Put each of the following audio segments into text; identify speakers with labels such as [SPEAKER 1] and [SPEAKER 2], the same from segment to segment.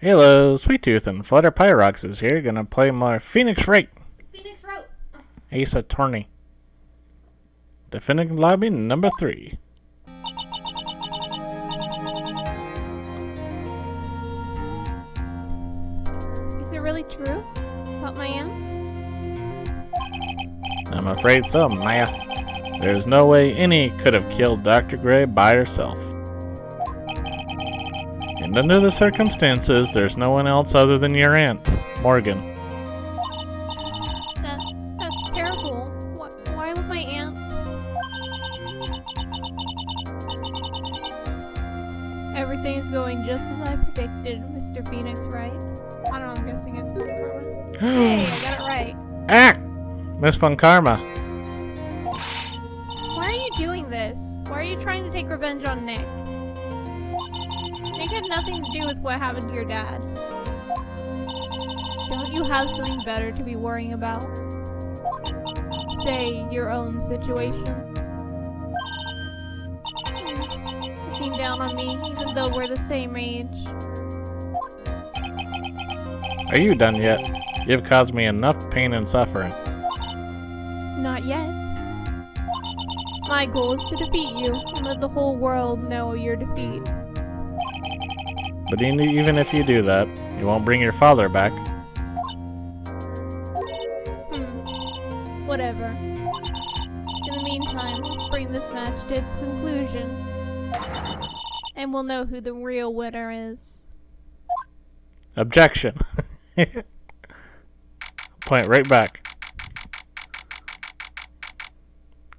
[SPEAKER 1] Hello, Sweet Tooth and Flutter Pyrox is here. Gonna play more Phoenix Wright.
[SPEAKER 2] Phoenix Wright.
[SPEAKER 1] Ace Attorney. Defending lobby number 3.
[SPEAKER 2] Is it really true about my aunt?
[SPEAKER 1] I'm afraid so, Maya. There's no way any could have killed Dr. Gray by herself. And under the circumstances, there's no one else other than your aunt, Morgan.
[SPEAKER 2] That's terrible. Why would my aunt? Everything is going just as I predicted, Mr. Phoenix, right? I don't know, I'm guessing it's Von Karma. Hey, I got it right.
[SPEAKER 1] Ah! Miss Von Karma.
[SPEAKER 2] Why are you doing this? Why are you trying to take revenge on Nick? Nick had nothing to do with what happened to your dad. Don't you have something better to be worrying about? Say, your own situation. Looking down on me, even though we're the same age.
[SPEAKER 1] Are you done yet? You've caused me enough pain and suffering.
[SPEAKER 2] Not yet. My goal is to defeat you and let the whole world know your defeat.
[SPEAKER 1] But even if you do that, you won't bring your father back.
[SPEAKER 2] Whatever. In the meantime, let's bring this match to its conclusion. And we'll know who the real winner is.
[SPEAKER 1] Objection. Point right back.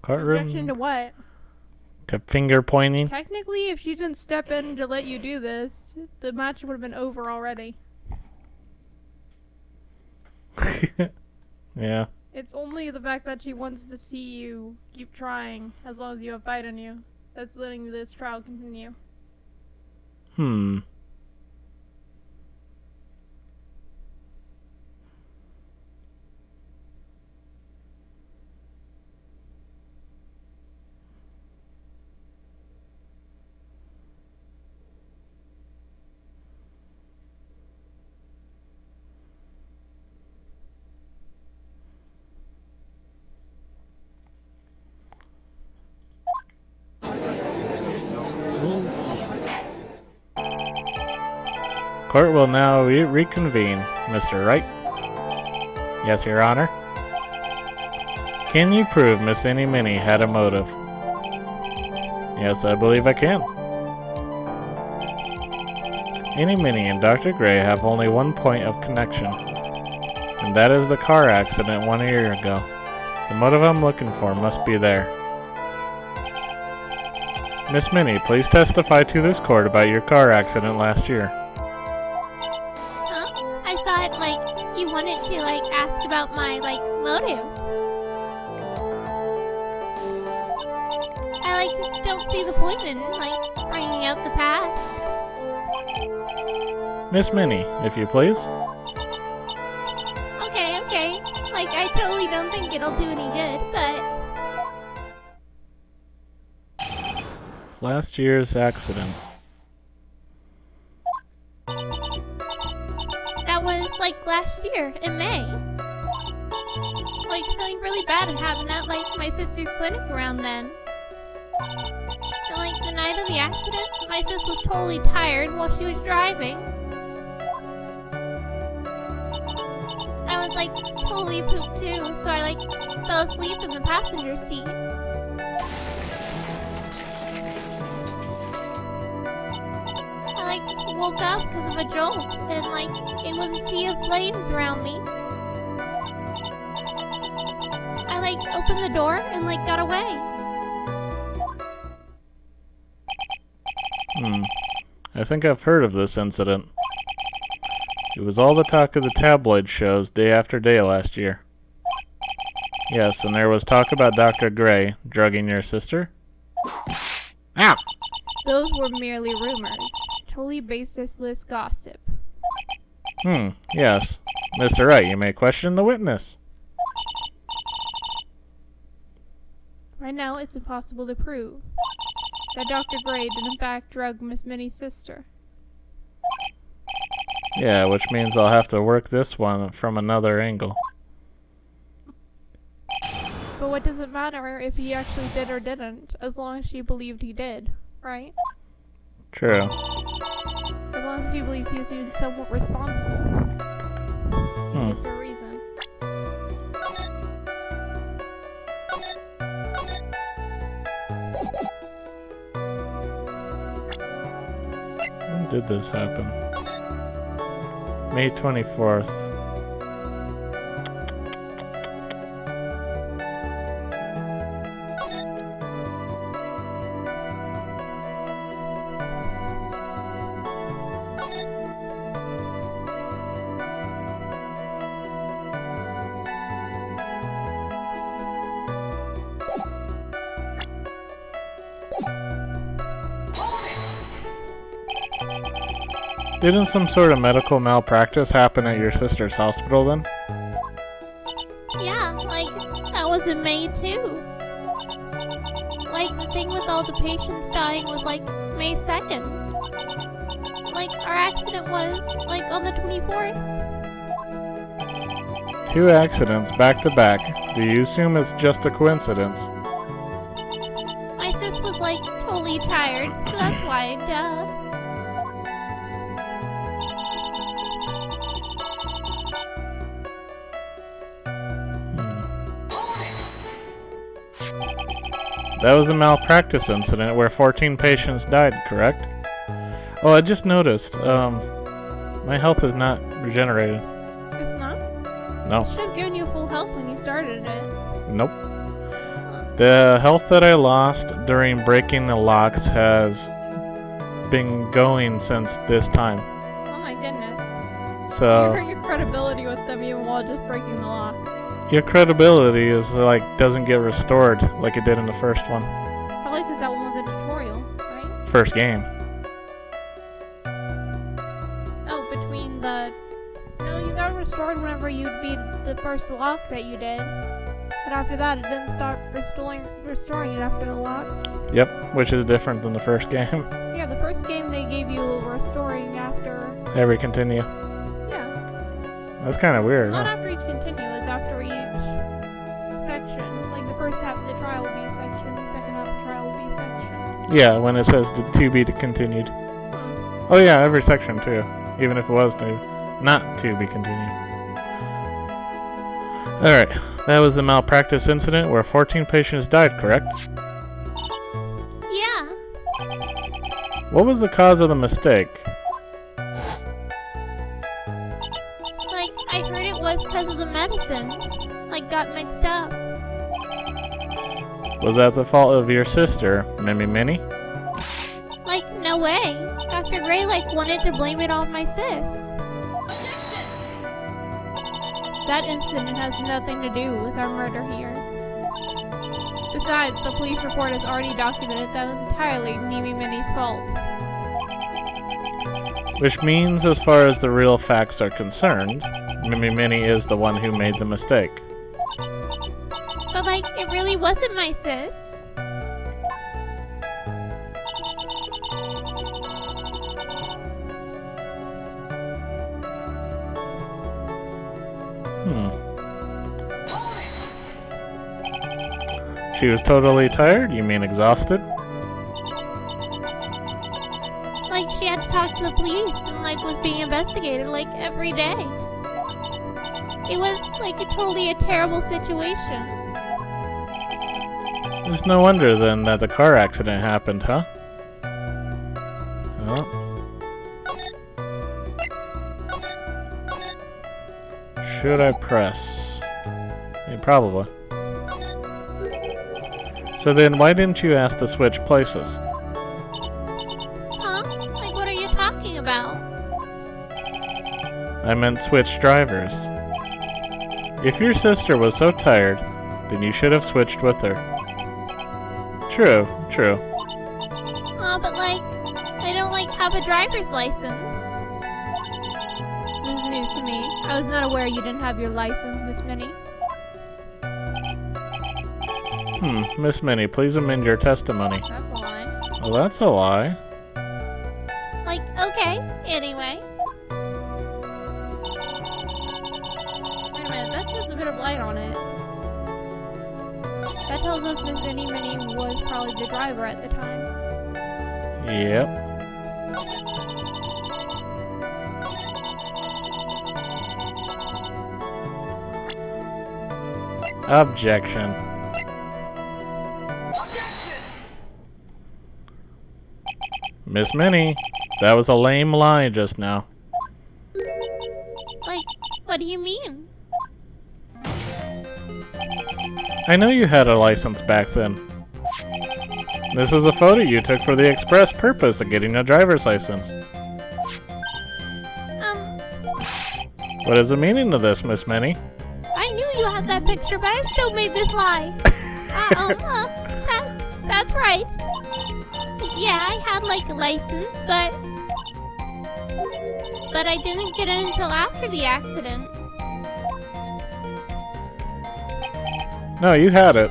[SPEAKER 1] Courtroom.
[SPEAKER 2] Objection to what?
[SPEAKER 1] To finger pointing.
[SPEAKER 2] Technically, if she didn't step in to let you do this, the match would have been over already.
[SPEAKER 1] Yeah.
[SPEAKER 2] It's only the fact that she wants to see you keep trying as long as you have fight in you that's letting this trial continue.
[SPEAKER 1] Court will now reconvene, Mr. Wright. Yes, Your Honor. Can you prove Miss Any Minnie had a motive? Yes, I believe I can. Any Minnie and Dr. Gray have only one point of connection, and that is the car accident 1 year ago. The motive I'm looking for must be there. Miss Minnie, please testify to this court about your car accident last year.
[SPEAKER 2] I thought, you wanted to, ask about my, motive. I, don't see the point in, bringing out the past.
[SPEAKER 1] Miss Minnie, if you please.
[SPEAKER 2] Okay. I totally don't think it'll do any good, but...
[SPEAKER 1] Last year's accident.
[SPEAKER 2] That was, last year, in May. Something really bad had happened at, my sister's clinic around then. And, the night of the accident, my sis was totally tired while she was driving. I was, totally pooped too, so I, fell asleep in the passenger seat. I, woke up because of a jolt, and, it was a sea of flames around me. I, opened the door and, got away.
[SPEAKER 1] I think I've heard of this incident. It was all the talk of the tabloid shows day after day last year. Yes, and there was talk about Dr. Gray drugging your sister. Ow!
[SPEAKER 2] Those were merely rumors. Totally baseless gossip.
[SPEAKER 1] Yes. Mr. Wright, you may question the witness.
[SPEAKER 2] Right now, it's impossible to prove that Dr. Gray did in fact drug Miss Minnie's sister.
[SPEAKER 1] Yeah, which means I'll have to work this one from another angle.
[SPEAKER 2] But what does it matter if he actually did or didn't, as long as she believed he did, right?
[SPEAKER 1] True.
[SPEAKER 2] As long as she believes he was even somewhat responsible. Gives her a reason.
[SPEAKER 1] When did this happen? May 24th. Didn't some sort of medical malpractice happen at your sister's hospital then?
[SPEAKER 2] Yeah, like, that was in May too. Like, the thing with all the patients dying was like May 2nd. Like, our accident was like on the 24th.
[SPEAKER 1] 2 accidents back to back. Do you assume it's just a coincidence?
[SPEAKER 2] My sis was like totally tired, so that's why, duh.
[SPEAKER 1] That was a malpractice incident where 14 patients died, correct? Oh, I just noticed. My health is not regenerated.
[SPEAKER 2] It's not?
[SPEAKER 1] No.
[SPEAKER 2] Should have given you full health when you started it.
[SPEAKER 1] Nope. The health that I lost during breaking the locks has been going since this time.
[SPEAKER 2] Oh my goodness. You
[SPEAKER 1] So
[SPEAKER 2] hurt your credibility with them even while just breaking the locks.
[SPEAKER 1] your credibility is like doesn't get restored like it did in the first one.
[SPEAKER 2] Probably because that one was a tutorial, right?
[SPEAKER 1] First game.
[SPEAKER 2] Oh, between the... No, you got restored whenever you beat the first lock that you did. But after that, it didn't stop restoring it after the locks.
[SPEAKER 1] Yep, which is different than the first game.
[SPEAKER 2] Yeah, the first game they gave you restoring after...
[SPEAKER 1] Every continue.
[SPEAKER 2] Yeah.
[SPEAKER 1] That's kind of weird,
[SPEAKER 2] Not
[SPEAKER 1] huh?
[SPEAKER 2] after each continue, it's after each section. Like, the first half of the trial will be a section, the second half of the trial will be a section.
[SPEAKER 1] Yeah, when it says the to be continued.
[SPEAKER 2] Hmm.
[SPEAKER 1] Oh yeah, every section too. Even if it was not to be continued. Alright, that was the malpractice incident where 14 patients died, correct?
[SPEAKER 2] Yeah.
[SPEAKER 1] What was the cause of the mistake?
[SPEAKER 2] Like, I heard it was because of the medicines. Like, got mixed up.
[SPEAKER 1] Was that the fault of your sister, Mimi Minnie?
[SPEAKER 2] Like, no way. Dr. Gray, like, wanted to blame it on my sis. That incident has nothing to do with our murder here. Besides, the police report has already documented that was entirely Mimi Minnie's fault.
[SPEAKER 1] Which means, as far as the real facts are concerned, Mimi Minnie is the one who made the mistake.
[SPEAKER 2] But, like, it really wasn't my sis.
[SPEAKER 1] She was totally tired? You mean exhausted?
[SPEAKER 2] Like, she had to talk to the police and, like, was being investigated, like, every day. It was, like, totally a terrible situation.
[SPEAKER 1] It's no wonder, then, that the car accident happened, huh? Oh. Should I press? Yeah, probably. So then, why didn't you ask to switch places?
[SPEAKER 2] Huh? Like, what are you talking about?
[SPEAKER 1] I meant switch drivers. If your sister was so tired, then you should have switched with her. True, true.
[SPEAKER 2] But, like, I don't, like, have a driver's license. This is news to me. I was not aware you didn't have your license, Miss Minnie.
[SPEAKER 1] Miss Minnie, please amend your testimony.
[SPEAKER 2] That's a lie.
[SPEAKER 1] Oh, that's a lie.
[SPEAKER 2] Like, okay, anyway. bit of light on it. That tells us Miss Minnie was probably the driver at the time.
[SPEAKER 1] Yep. Objection. Miss Minnie, that was a lame lie just now.
[SPEAKER 2] Like, what do you mean?
[SPEAKER 1] I know you had a license back then. This is a photo you took for the express purpose of getting a driver's license. What is the meaning of this, Miss Minnie?
[SPEAKER 2] I knew you had that picture, but I still made this lie. That's right. Yeah, I had like a license, but I didn't get it until after the accident.
[SPEAKER 1] No, you had it.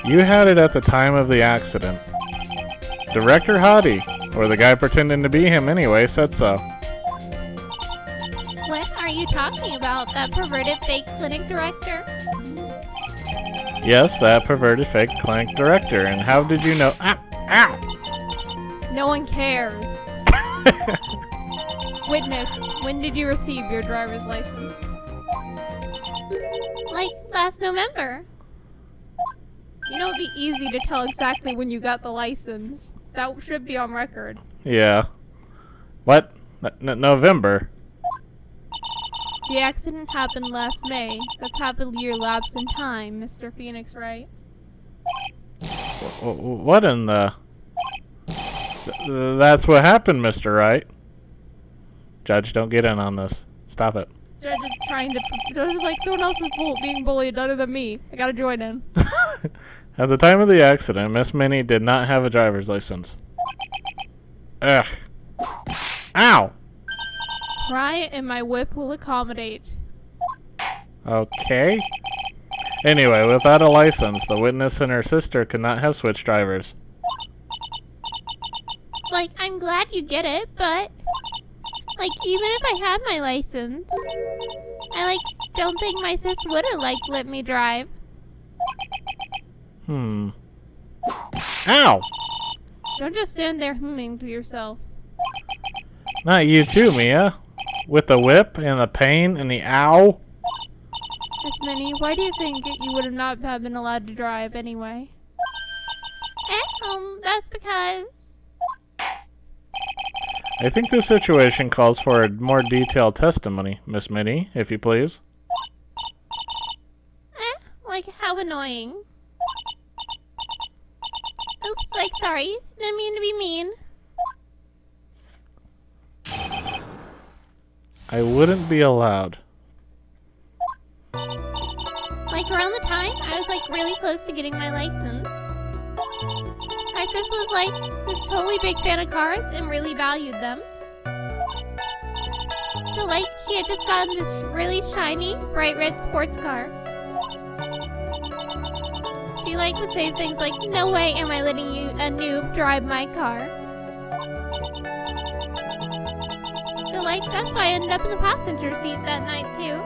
[SPEAKER 1] You had it at the time of the accident. Director Hottie, or the guy pretending to be him anyway, said so.
[SPEAKER 2] What are you talking about? That perverted fake clinic director?
[SPEAKER 1] Yes, that perverted fake clinic director. And how did you know? Ow! Ow!
[SPEAKER 2] No one cares. Witness, when did you receive your driver's license? Like last November. You know, it'd be easy to tell exactly when you got the license. That should be on record.
[SPEAKER 1] Yeah. What? November?
[SPEAKER 2] The accident happened last May. That's half a year lapse in time, Mr. Phoenix, right?
[SPEAKER 1] What in the... That's what happened, Mr. Wright. Judge, don't get in on this. Stop it.
[SPEAKER 2] Judge is trying to... Judge is like, someone else is being bullied other than me. I gotta join in.
[SPEAKER 1] At the time of the accident, Miss Minnie did not have a driver's license. Ugh. Ow!
[SPEAKER 2] Cry and my whip will accommodate.
[SPEAKER 1] Okay. Anyway, without a license, the witness and her sister could not have switched drivers.
[SPEAKER 2] Like, I'm glad you get it, but... Like, even if I had my license, I, don't think my sis would've, let me drive.
[SPEAKER 1] Ow!
[SPEAKER 2] Don't just stand there humming to yourself.
[SPEAKER 1] Not you too, Mia. With the whip and the pain and the ow.
[SPEAKER 2] Miss Minnie, why do you think you would not have been allowed to drive anyway? That's because...
[SPEAKER 1] I think the situation calls for a more detailed testimony, Miss Minnie, if you please.
[SPEAKER 2] How annoying. Oops, sorry. Didn't mean to be mean.
[SPEAKER 1] I wouldn't be allowed.
[SPEAKER 2] Around the time, I was, really close to getting my license. My sis was, this totally big fan of cars and really valued them. So, she had just gotten this really shiny, bright red sports car. She, would say things like, "No way am I letting you, a noob, drive my car." So, that's why I ended up in the passenger seat that night, too.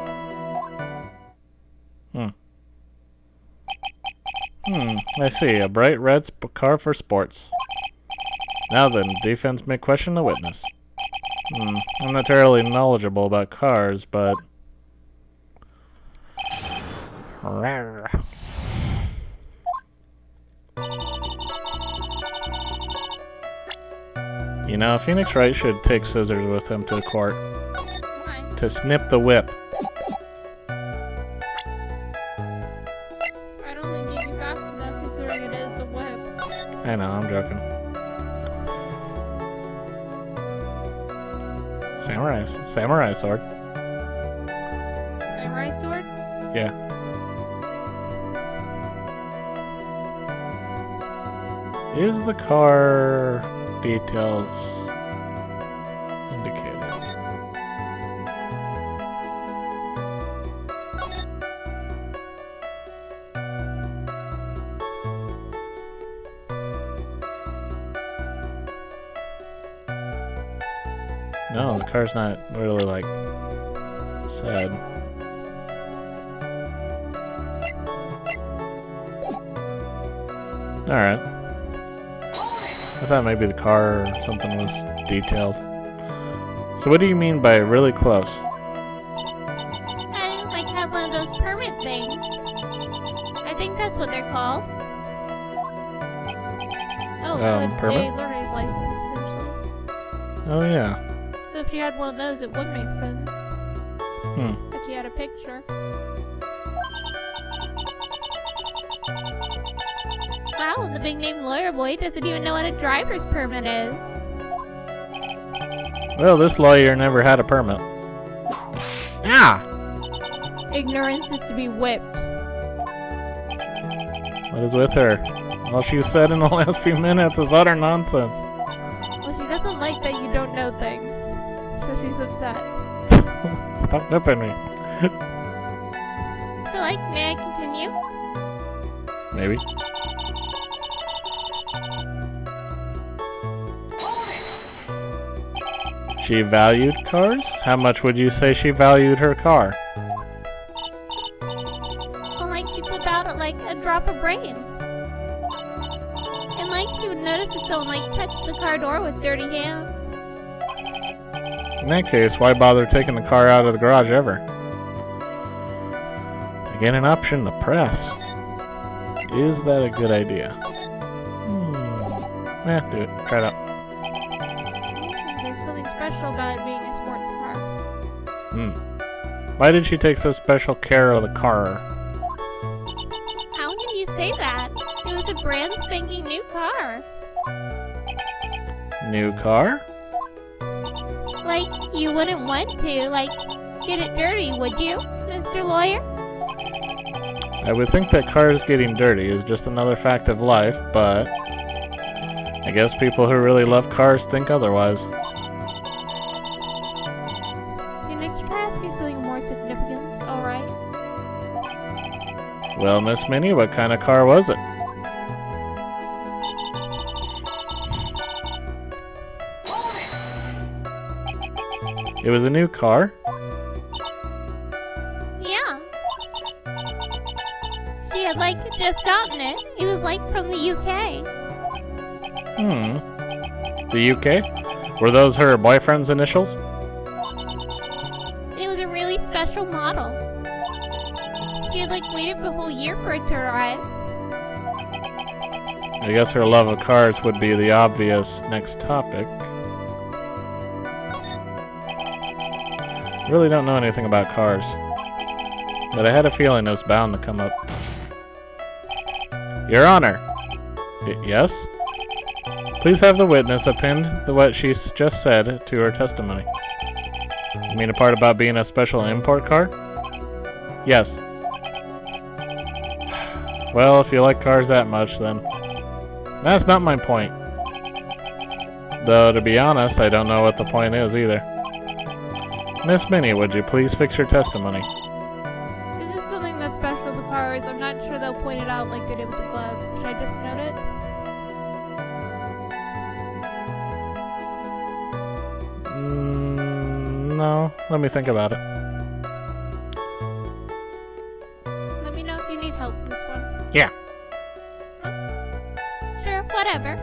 [SPEAKER 1] I see. A bright red car for sports. Now then, defense may question the witness. I'm not terribly knowledgeable about cars, but... You know, Phoenix Wright should take scissors with him to the court.
[SPEAKER 2] Why?
[SPEAKER 1] To snip the whip.
[SPEAKER 2] I don't think you'd be fast enough considering it is a whip.
[SPEAKER 1] I know, I'm joking. Samurai sword.
[SPEAKER 2] Samurai sword?
[SPEAKER 1] Yeah. Is the car details indicated? No, the car's not really said. Alright. I thought maybe the car or something was detailed. So what do you mean by really close?
[SPEAKER 2] I like have one of those permit things. I think that's what they're called. Oh, so it's
[SPEAKER 1] permit?
[SPEAKER 2] a learner's license, essentially.
[SPEAKER 1] Oh yeah.
[SPEAKER 2] So if you had one of those, it would make sense. If you had a picture. Wow, the big name lawyer boy doesn't even know what a driver's permit is.
[SPEAKER 1] Well, this lawyer never had a permit. Ah!
[SPEAKER 2] Ignorance is to be whipped.
[SPEAKER 1] What is with her? All she said in the last few minutes is utter nonsense.
[SPEAKER 2] Well, she doesn't like that you don't know things. So she's upset.
[SPEAKER 1] Stop whipping me.
[SPEAKER 2] So, like, may I continue?
[SPEAKER 1] Maybe. She valued cars? How much would you say she valued her car?
[SPEAKER 2] Well, like, she flipped out at, like, a drop of rain. And, like, she would notice if someone, like, touched the car door with dirty hands.
[SPEAKER 1] In that case, why bother taking the car out of the garage ever? Again, an option to press. Is that a good idea? Do it. Try it out.
[SPEAKER 2] There's something special about it being a sports car.
[SPEAKER 1] Why did she take so special care of the car?
[SPEAKER 2] How can you say that? It was a brand spanking new car.
[SPEAKER 1] New car?
[SPEAKER 2] Like, you wouldn't want to, like, get it dirty, would you, Mr. Lawyer?
[SPEAKER 1] I would think that cars getting dirty is just another fact of life, but I guess people who really love cars think otherwise.
[SPEAKER 2] Okay, next try asking something of more significance, alright?
[SPEAKER 1] Well, Miss Minnie, what kind of car was it? It was a new car?
[SPEAKER 2] Yeah. She had, like, just gotten it. It was, like, from the UK.
[SPEAKER 1] The UK? Were those her boyfriend's initials?
[SPEAKER 2] It was a really special model. She had, like, waited the whole year for it to arrive.
[SPEAKER 1] I guess her love of cars would be the obvious next topic. Really don't know anything about cars, but I had a feeling it was bound to come up. Your Honor! Yes? Please have the witness append what she just said to her testimony. You mean the part about being a special import car? Yes. Well, if you like cars that much, then that's not my point. Though, to be honest, I don't know what the point is either. Miss Minnie, would you please fix your testimony?
[SPEAKER 2] This is something that's special to cars. I'm not sure they'll point it out like they did with the glove. Should I just note it?
[SPEAKER 1] No. Let me think about it.
[SPEAKER 2] Let me know if you need help with this one.
[SPEAKER 1] Yeah.
[SPEAKER 2] Sure, whatever.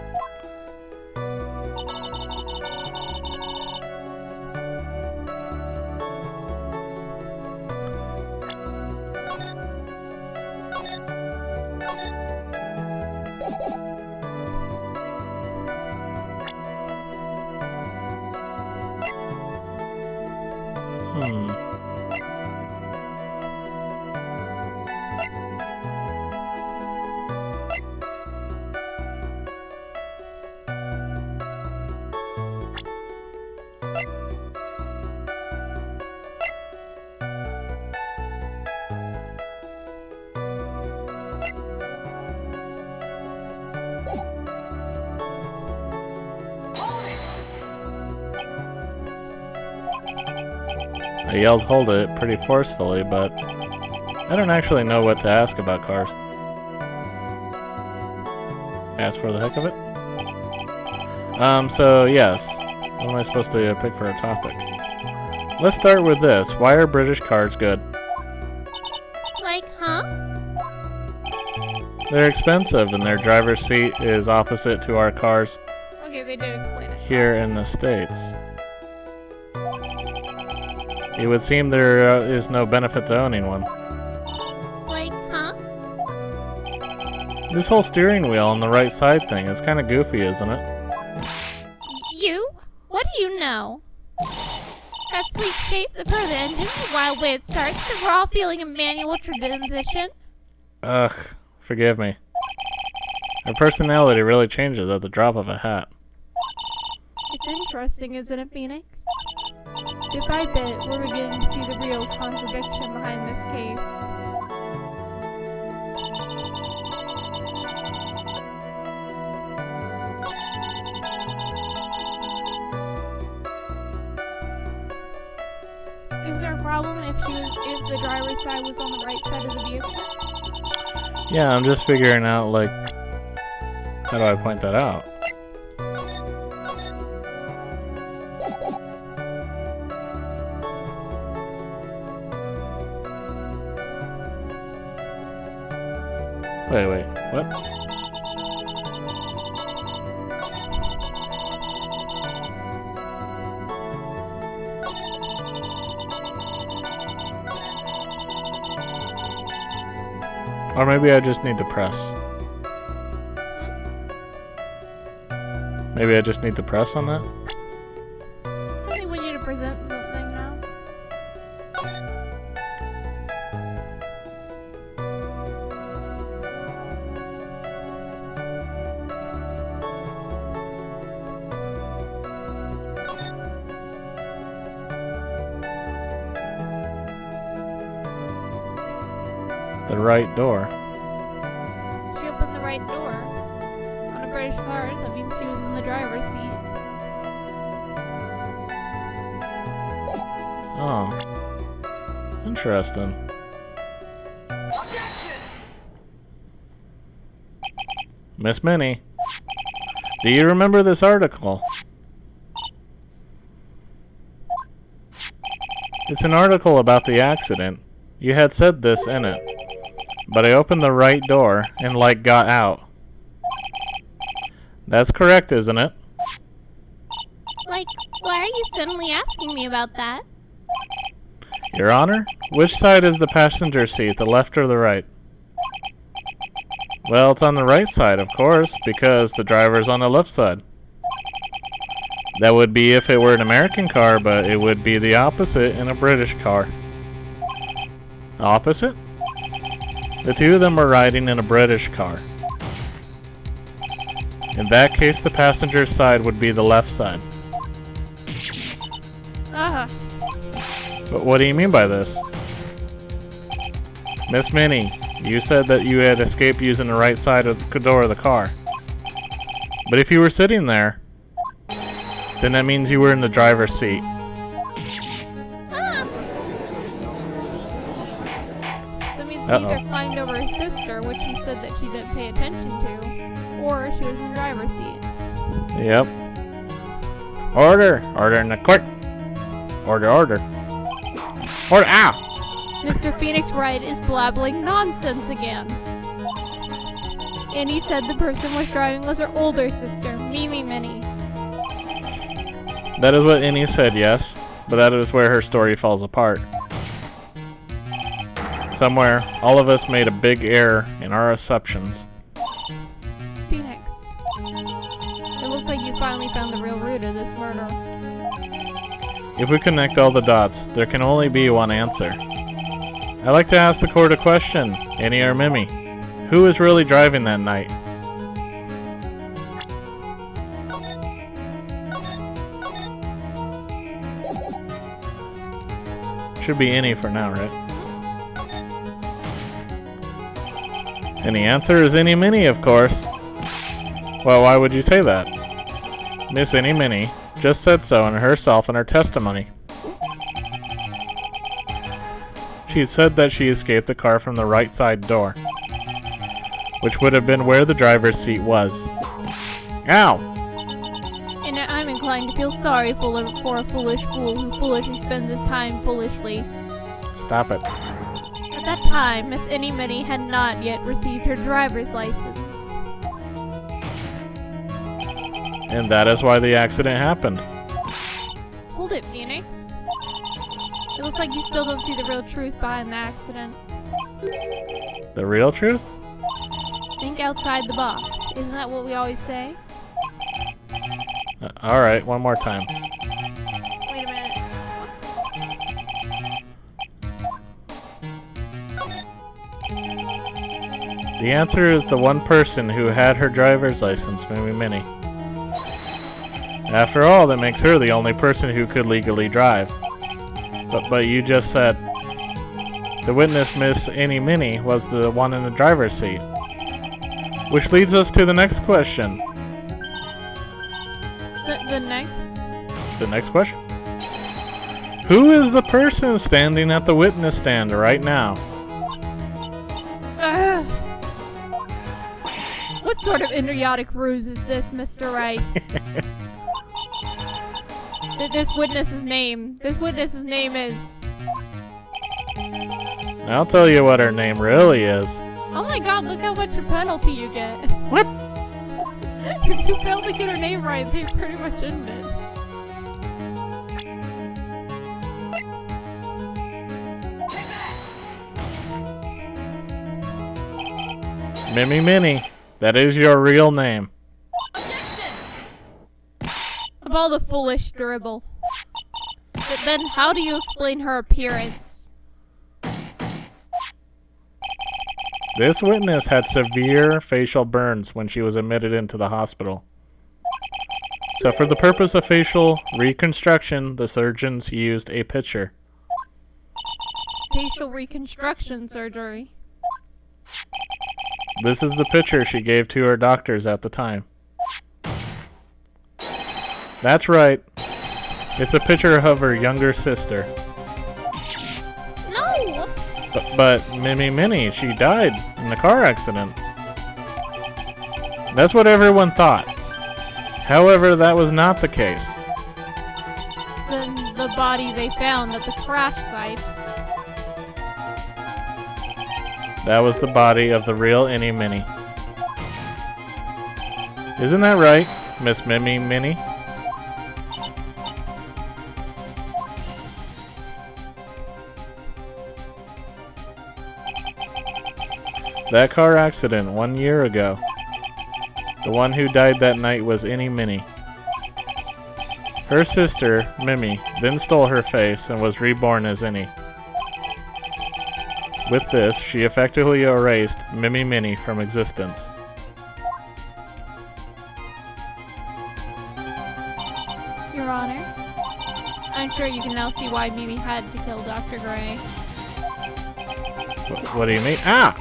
[SPEAKER 1] I yelled hold it pretty forcefully, but I don't actually know what to ask about cars. Ask for the heck of it? So yes. What am I supposed to pick for a topic? Let's start with this. Why are British cars good?
[SPEAKER 2] Like, huh?
[SPEAKER 1] They're expensive, and their driver's seat is opposite to our cars
[SPEAKER 2] Okay, they did explain it.
[SPEAKER 1] here in the States. It would seem there is no benefit to owning one.
[SPEAKER 2] Like, huh?
[SPEAKER 1] This whole steering wheel on the right side thing is kind of goofy, isn't it?
[SPEAKER 2] You? What do you know? That sleek shape, the pro of the engine, the wild way it starts, the raw feeling of manual transition.
[SPEAKER 1] Ugh, forgive me. Her personality really changes at the drop of a hat.
[SPEAKER 2] It's interesting, isn't it, Phoenix? Bit by bit, we're beginning to see the real contradiction behind this case. Is there a problem if the driver's side was on the right side of the vehicle?
[SPEAKER 1] Yeah, I'm just figuring out, like, how do I point that out? Wait, what? Or maybe I just need to press. Maybe I just need to press on that?
[SPEAKER 2] I want you to present something now.
[SPEAKER 1] The right door.
[SPEAKER 2] She opened the right door. On a British car, that means she was in the driver's seat.
[SPEAKER 1] Oh. Interesting. Miss Minnie, do you remember this article? It's an article about the accident. You had said this in it. But I opened the right door and, like, got out. That's correct, isn't it?
[SPEAKER 2] Like, why are you suddenly asking me about that?
[SPEAKER 1] Your Honor, which side is the passenger seat, the left or the right? Well, it's on the right side, of course, because the driver's on the left side. That would be if it were an American car, but it would be the opposite in a British car. Opposite? The two of them were riding in a British car. In that case, the passenger's side would be the left side. But what do you mean by this? Miss Minnie, you said that you had escaped using the right side of the door of the car. But if you were sitting there, then that means you were in the driver's seat.
[SPEAKER 2] She either climbed over her sister, which she said that she didn't pay attention to, or she was in the driver's seat.
[SPEAKER 1] Yep. Order! Order in the court! Order, order. Order! Ow!
[SPEAKER 2] Mr. Phoenix Wright is blabbling nonsense again. And he said the person was driving was her older sister, Mimi Minnie.
[SPEAKER 1] That is what Innie said, yes. But that is where her story falls apart. Somewhere, all of us made a big error in our assumptions.
[SPEAKER 2] Phoenix, it looks like you finally found the real root of this murder.
[SPEAKER 1] If we connect all the dots, there can only be one answer. I'd like to ask the court a question, Innie or Mimi. Who was really driving that night? Should be Innie for now, right? And the answer is Innie Minnie, of course. Well, why would you say that? Miss Innie Minnie just said so herself in her testimony. She said that she escaped the car from the right side door, which would have been where the driver's seat was. Ow!
[SPEAKER 2] And I'm inclined to feel sorry for a foolish fool who foolishly spends his time foolishly.
[SPEAKER 1] Stop it.
[SPEAKER 2] I that time, Miss Minnie had not yet received her driver's license.
[SPEAKER 1] And that is why the accident happened.
[SPEAKER 2] Hold it, Phoenix. It looks like you still don't see the real truth behind the accident.
[SPEAKER 1] The real truth?
[SPEAKER 2] Think outside the box. Isn't that what we always say?
[SPEAKER 1] Alright, one more time.
[SPEAKER 2] Wait a minute.
[SPEAKER 1] The answer is the one person who had her driver's license, Mimi Minnie. After all, that makes her the only person who could legally drive. But you just said the witness, Miss Annie Minnie, was the one in the driver's seat. Which leads us to the next question.
[SPEAKER 2] The
[SPEAKER 1] next question? Who is the person standing at the witness stand right now?
[SPEAKER 2] What sort of idiotic ruse is this, Mr. Wright? This witness's name is...
[SPEAKER 1] I'll tell you what her name really is.
[SPEAKER 2] Oh my god, look how much a penalty you get.
[SPEAKER 1] What?
[SPEAKER 2] If you fail to get her name right, they pretty much end it.
[SPEAKER 1] Mimi Minnie. That is your real name.
[SPEAKER 2] Of all the foolish dribble. But then how do you explain her appearance?
[SPEAKER 1] This witness had severe facial burns when she was admitted into the hospital. So for the purpose of facial reconstruction, the surgeons used a picture.
[SPEAKER 2] Facial reconstruction surgery.
[SPEAKER 1] This is the picture she gave to her doctors at the time. That's right. It's a picture of her younger sister.
[SPEAKER 2] No!
[SPEAKER 1] But Mimi Minnie, she died in the car accident. That's what everyone thought. However, that was not the case.
[SPEAKER 2] Then the body they found at the crash site.
[SPEAKER 1] That was the body of the real Annie Minnie. Isn't that right, Miss Mimi Minnie? That car accident 1 year ago. The one who died that night was Annie Minnie. Her sister, Mimi, then stole her face and was reborn as Annie. With this, she effectively erased Mimi Minnie from existence.
[SPEAKER 2] Your Honor, I'm sure you can now see why Mimi had to kill Dr. Gray.
[SPEAKER 1] What do you mean? Ah!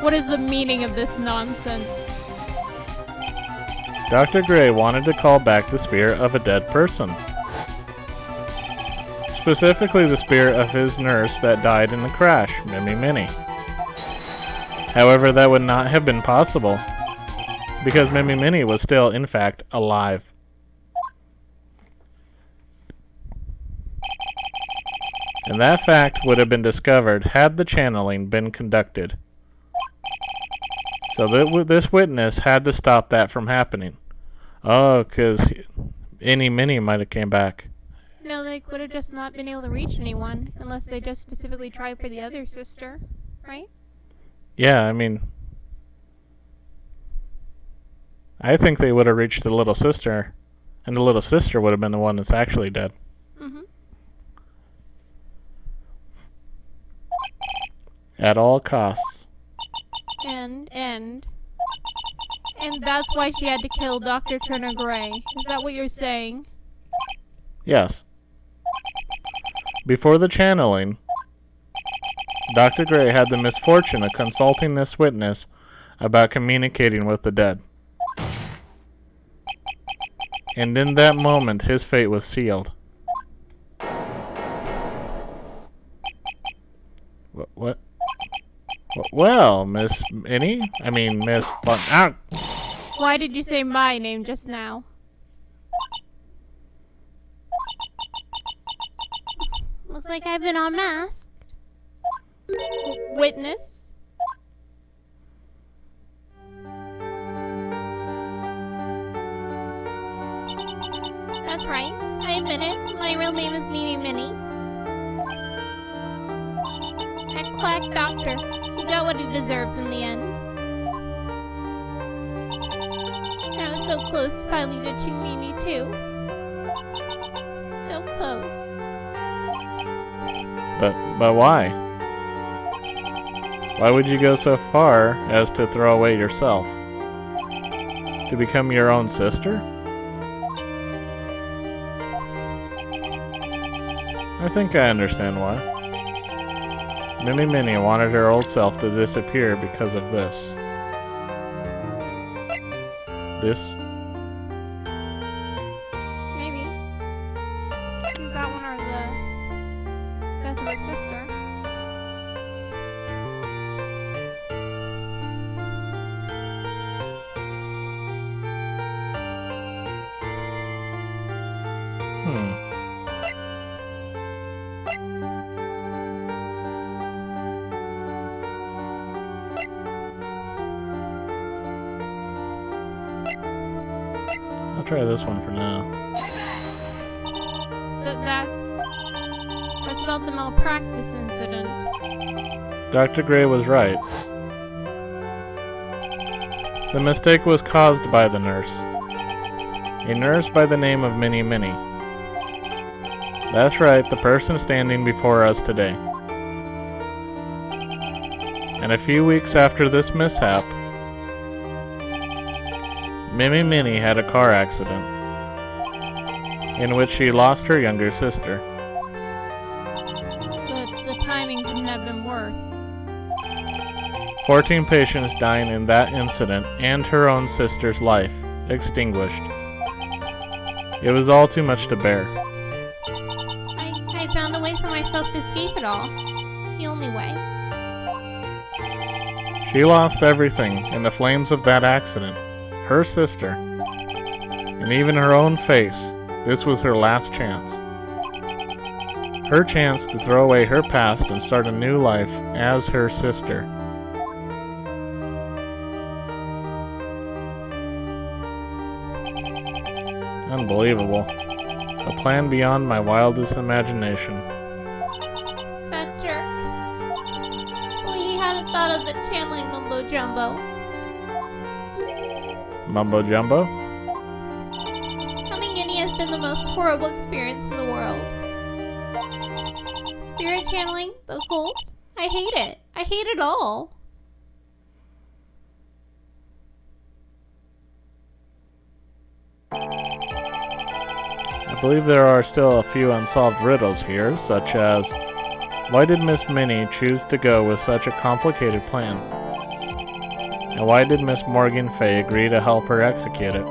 [SPEAKER 2] What is the meaning of this nonsense?
[SPEAKER 1] Dr. Gray wanted to call back the spirit of a dead person. Specifically the spirit of his nurse that died in the crash, Mimi Minnie. However, that would not have been possible, because Mimi Minnie was still, in fact, alive. And that fact would have been discovered had the channeling been conducted. So this witness had to stop that from happening. Oh, because Annie Minnie might have came back.
[SPEAKER 2] No, they would have just not been able to reach anyone, unless they just specifically tried for the other sister, right?
[SPEAKER 1] Yeah, I mean, I think they would have reached the little sister, and the little sister would have been the one that's actually dead.
[SPEAKER 2] Mm-hmm.
[SPEAKER 1] At all costs.
[SPEAKER 2] And that's why she had to kill Dr. Turner Gray. Is that what you're saying?
[SPEAKER 1] Yes. Before the channeling, Dr. Gray had the misfortune of consulting this witness about communicating with the dead. And in that moment, his fate was sealed. What? Well, Miss Minnie? I mean, Miss...
[SPEAKER 2] Why did you say my name just now? Looks like I've been unmasked. Witness? That's right. I admit it. My real name is Mimi Minnie. That quack doctor. He got what he deserved in the end. I was so close to finally ditching Mimi too. So close.
[SPEAKER 1] But why? Why would you go so far as to throw away yourself? To become your own sister? I think I understand why. Mimi Minnie wanted her old self to disappear because of this. This?
[SPEAKER 2] Maybe. Is that one or the death of her sister?
[SPEAKER 1] I'll try this one for now.
[SPEAKER 2] That's about the malpractice incident.
[SPEAKER 1] Dr. Gray was right. The mistake was caused by the nurse. A nurse by the name of Minnie Minnie. That's right, the person standing before us today. And a few weeks after this mishap, Mimi Minnie had a car accident in which she lost her younger sister.
[SPEAKER 2] The timing couldn't have been worse.
[SPEAKER 1] 14 patients dying in that incident and her own sister's life extinguished. It was all too much to bear.
[SPEAKER 2] I found a way for myself to escape it all. The only way.
[SPEAKER 1] She lost everything in the flames of that accident. Her sister, and even her own face. This was her last chance. Her chance to throw away her past and start a new life as her sister. Unbelievable. A plan beyond my wildest imagination.
[SPEAKER 2] That jerk. Well, he hadn't thought of the channeling mumbo jumbo.
[SPEAKER 1] Mumbo jumbo?
[SPEAKER 2] Coming in has been the most horrible experience in the world. Spirit channeling, the occult, I hate it. I hate it all.
[SPEAKER 1] I believe there are still a few unsolved riddles here, such as, why did Miss Minnie choose to go with such a complicated plan? And why did Miss Morgan Fay agree to help her execute it?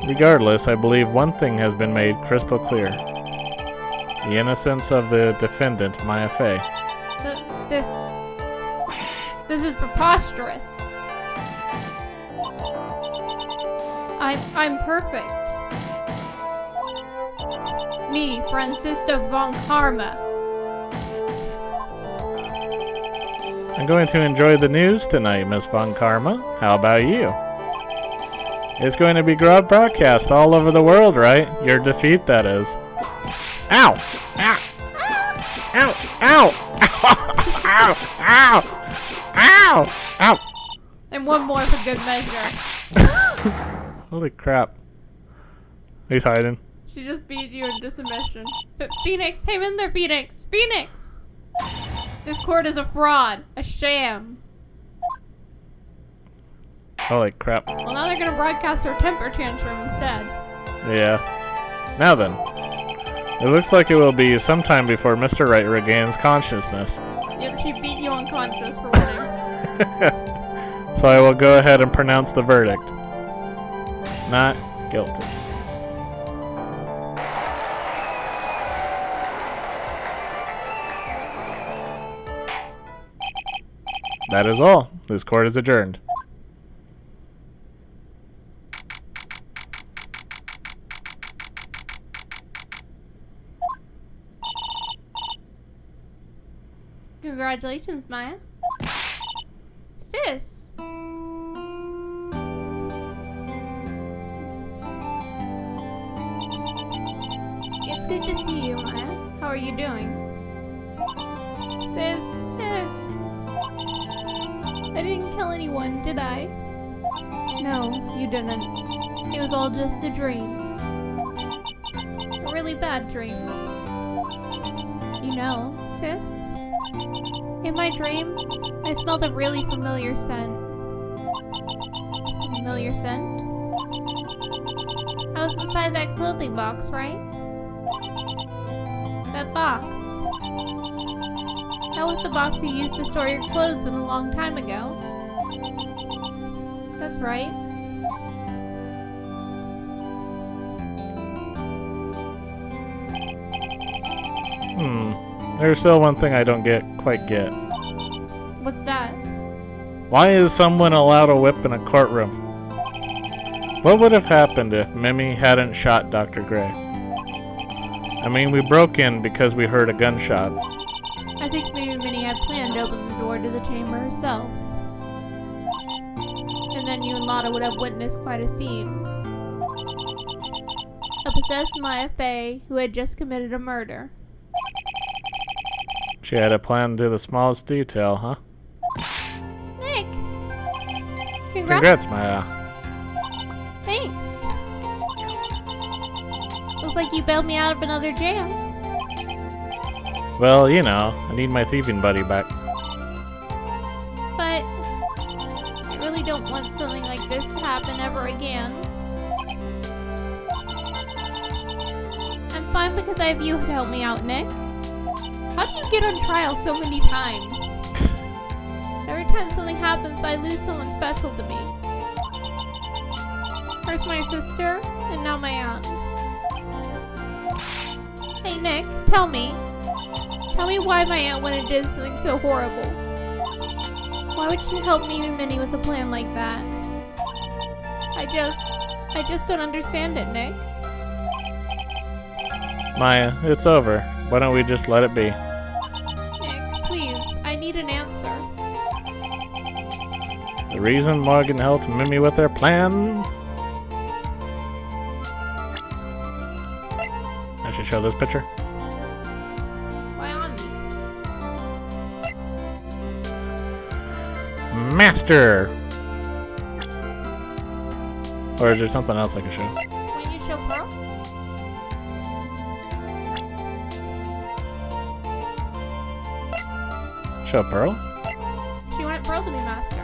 [SPEAKER 1] Regardless, I believe one thing has been made crystal clear. The innocence of the defendant, Maya Fay.
[SPEAKER 2] This is preposterous. I'm perfect. Me, Francisca von Karma.
[SPEAKER 1] I'm going to enjoy the news tonight, Miss Von Karma. How about you? It's going to be broadcast all over the world, right? Your defeat, that is. Ow! Ow! Ow! Ow! Ow! Ow! Ow! Ow!
[SPEAKER 2] And one more for good measure.
[SPEAKER 1] Holy crap. He's hiding.
[SPEAKER 2] She just beat you into submission. But Phoenix, hang in there, Phoenix! Phoenix! This court is a fraud. A sham.
[SPEAKER 1] Holy crap.
[SPEAKER 2] Well, now they're gonna broadcast her temper tantrum instead.
[SPEAKER 1] Yeah. Now then. It looks like it will be sometime before Mr. Wright regains consciousness.
[SPEAKER 2] Yep, she beat you unconscious for winning.
[SPEAKER 1] So I will go ahead and pronounce the verdict. Not guilty. That is all. This court is adjourned.
[SPEAKER 2] Congratulations, Maya. Sis! It's good to see you, Maya. How are you doing? Sis. I didn't kill anyone, did I? No, you didn't. It was all just a dream. A really bad dream. You know, sis? In my dream, I smelled a really familiar scent. Familiar scent? I was inside that clothing box, right? That box. That was the box you used to store your clothes in a long time ago. That's right.
[SPEAKER 1] There's still one thing I don't quite get.
[SPEAKER 2] What's that?
[SPEAKER 1] Why is someone allowed a whip in a courtroom? What would have happened if Mimi hadn't shot Dr. Gray? I mean, we broke in because we heard a gunshot.
[SPEAKER 2] I think maybe Minnie had planned to open the door to the chamber herself. And then you and Lotta would have witnessed quite a scene. A possessed Maya Fey who had just committed a murder.
[SPEAKER 1] She had a plan to the smallest detail, huh?
[SPEAKER 2] Nick!
[SPEAKER 1] Congrats, Maya.
[SPEAKER 2] Thanks. Looks like you bailed me out of another jam.
[SPEAKER 1] Well, you know, I need my thieving buddy back.
[SPEAKER 2] But I really don't want something like this to happen ever again. I'm fine because I have you to help me out, Nick. How do you get on trial so many times? Every time something happens, I lose someone special to me. First my sister, and now my aunt. Hey Nick, tell me. Tell me why my aunt went and did something so horrible. Why would she help me and Minnie with a plan like that? I just don't understand it, Nick.
[SPEAKER 1] Maya, it's over. Why don't we just let it be?
[SPEAKER 2] Nick, please, I need an answer.
[SPEAKER 1] The reason Morgan helped Mimi with her plan? I should show this picture.
[SPEAKER 2] Why on me?
[SPEAKER 1] Master! Or is there something else I can show?
[SPEAKER 2] When you show Pearl?
[SPEAKER 1] Show Pearl?
[SPEAKER 2] She wanted Pearl to be master.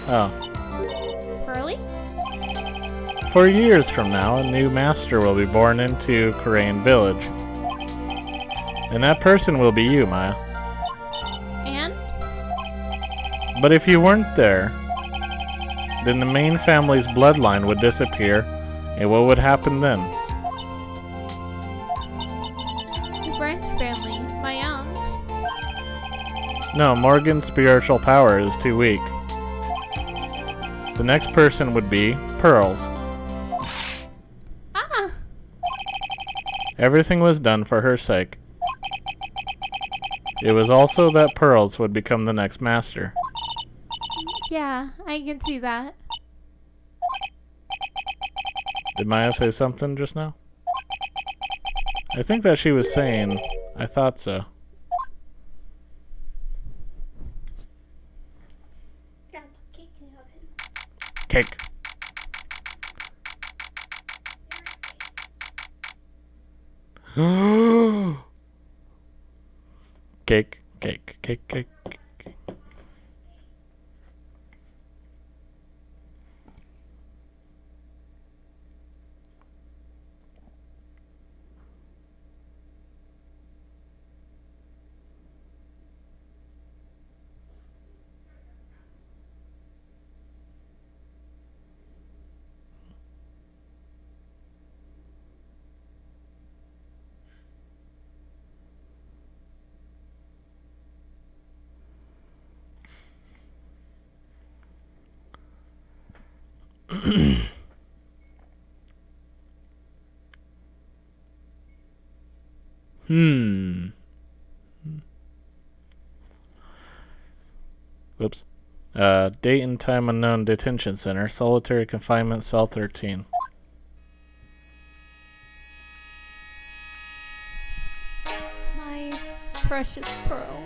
[SPEAKER 1] Oh.
[SPEAKER 2] Pearly?
[SPEAKER 1] 4 years from now, a new master will be born into Korean Village. And that person will be you, Maya.
[SPEAKER 2] And?
[SPEAKER 1] But if you weren't there, then the main family's bloodline would disappear, and what would happen then?
[SPEAKER 2] The Branch family, my aunt.
[SPEAKER 1] No, Morgan's spiritual power is too weak. The next person would be Pearls.
[SPEAKER 2] Ah!
[SPEAKER 1] Everything was done for her sake. It was also that Pearls would become the next master.
[SPEAKER 2] Yeah, I can see that.
[SPEAKER 1] Did Maya say something just now? I think that she was saying, I thought so. Cake. Cake, cake, cake, cake, cake. Whoops. Date and time unknown, detention center, solitary confinement, cell 13.
[SPEAKER 2] My precious Pearl.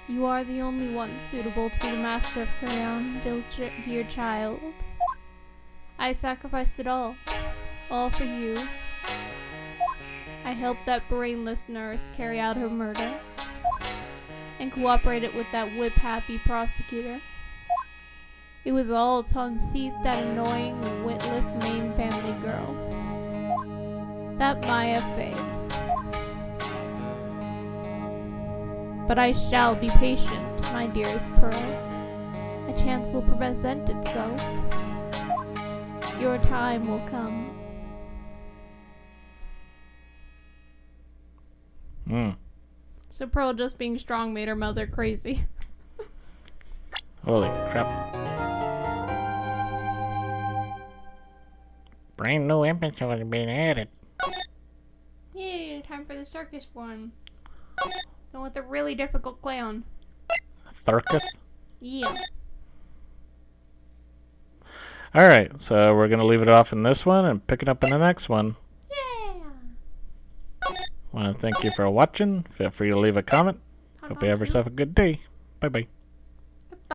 [SPEAKER 2] You are the only one suitable to be the master of Crayon, dear child. I sacrificed it all for you. I helped that brainless nurse carry out her murder, and cooperated with that whip-happy prosecutor. It was all to unseat that annoying, witless Maine family girl. That Maya Fey. But I shall be patient, my dearest Pearl. A chance will present itself. Your time will come. So Pearl just being strong made her mother crazy.
[SPEAKER 1] Holy crap. Brand new episode being added.
[SPEAKER 2] Yay, time for the circus one. The one with the really difficult clown.
[SPEAKER 1] Circus?
[SPEAKER 2] Yeah.
[SPEAKER 1] Alright, so we're going to leave it off in this one and pick it up in the next one.
[SPEAKER 2] Yeah.
[SPEAKER 1] Want to thank you for watching. Feel free to leave a comment. Hope you have yourself a good day. Bye-bye.